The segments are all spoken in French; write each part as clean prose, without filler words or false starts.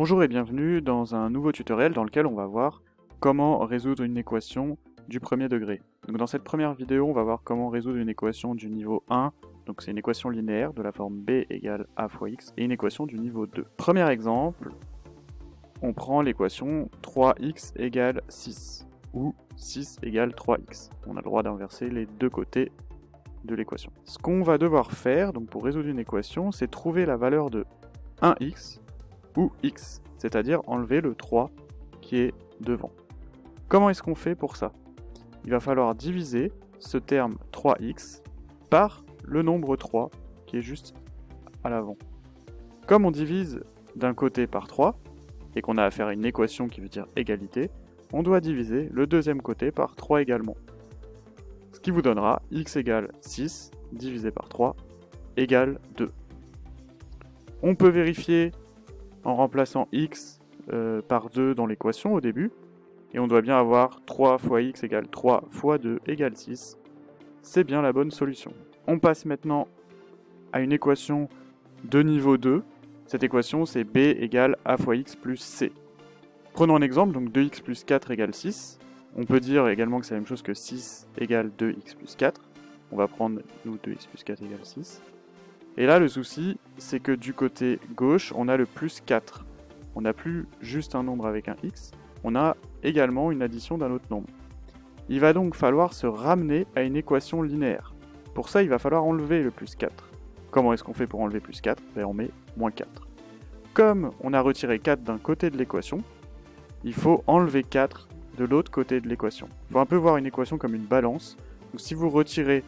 Bonjour et bienvenue dans un nouveau tutoriel dans lequel on va voir comment résoudre une équation du premier degré. Donc dans cette première vidéo, on va voir comment résoudre une équation du niveau 1, donc c'est une équation linéaire de la forme b égale a fois x, et une équation du niveau 2. Premier exemple, on prend l'équation 3x égale 6, ou 6 égale 3x. On a le droit d'inverser les deux côtés de l'équation. Ce qu'on va devoir faire donc pour résoudre une équation, c'est trouver la valeur de 1x ou x, c'est-à-dire enlever le 3 qui est devant. Comment est-ce qu'on fait pour ça? Il va falloir diviser ce terme 3x par le nombre 3 qui est juste à l'avant. Comme on divise d'un côté par 3, et qu'on a affaire à une équation qui veut dire égalité, on doit diviser le deuxième côté par 3 également. Ce qui vous donnera x égale 6 divisé par 3 égale 2. On peut vérifier en remplaçant x par 2 dans l'équation au début, et on doit bien avoir 3 fois x égale 3 fois 2 égale 6. C'est bien la bonne solution. On passe maintenant à une équation de niveau 2. Cette équation, c'est b égale a fois x plus c. Prenons un exemple, donc 2x plus 4 égale 6. On peut dire également que c'est la même chose que 6 égale 2x plus 4. On va prendre, nous, 2x plus 4 égale 6. Et là, le souci, c'est que du côté gauche, on a le plus 4. On n'a plus juste un nombre avec un x, on a également une addition d'un autre nombre. Il va donc falloir se ramener à une équation linéaire. Pour ça, il va falloir enlever le plus 4. Comment est-ce qu'on fait pour enlever plus 4? Ben, on met moins 4. Comme on a retiré 4 d'un côté de l'équation, il faut enlever 4 de l'autre côté de l'équation. Il faut un peu voir une équation comme une balance. Donc si vous retirez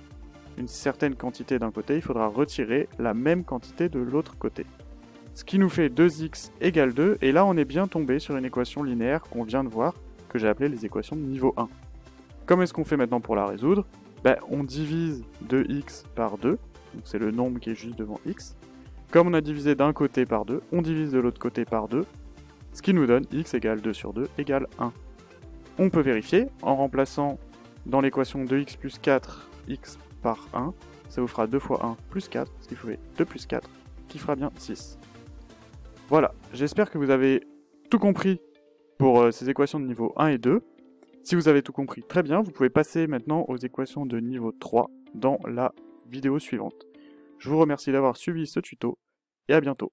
une certaine quantité d'un côté, il faudra retirer la même quantité de l'autre côté. Ce qui nous fait 2x égale 2, et là on est bien tombé sur une équation linéaire qu'on vient de voir, que j'ai appelée les équations de niveau 1. Comment est-ce qu'on fait maintenant pour la résoudre? On divise 2x par 2, donc c'est le nombre qui est juste devant x. Comme on a divisé d'un côté par 2, on divise de l'autre côté par 2, ce qui nous donne x égale 2 sur 2 égale 1. On peut vérifier en remplaçant dans l'équation 2x plus 4, x par 1, ça vous fera 2 fois 1 plus 4, ce qui fait 2 plus 4, qui fera bien 6. Voilà, j'espère que vous avez tout compris pour ces équations de niveau 1 et 2. Si vous avez tout compris, très bien, vous pouvez passer maintenant aux équations de niveau 3 dans la vidéo suivante. Je vous remercie d'avoir suivi ce tuto, et à bientôt.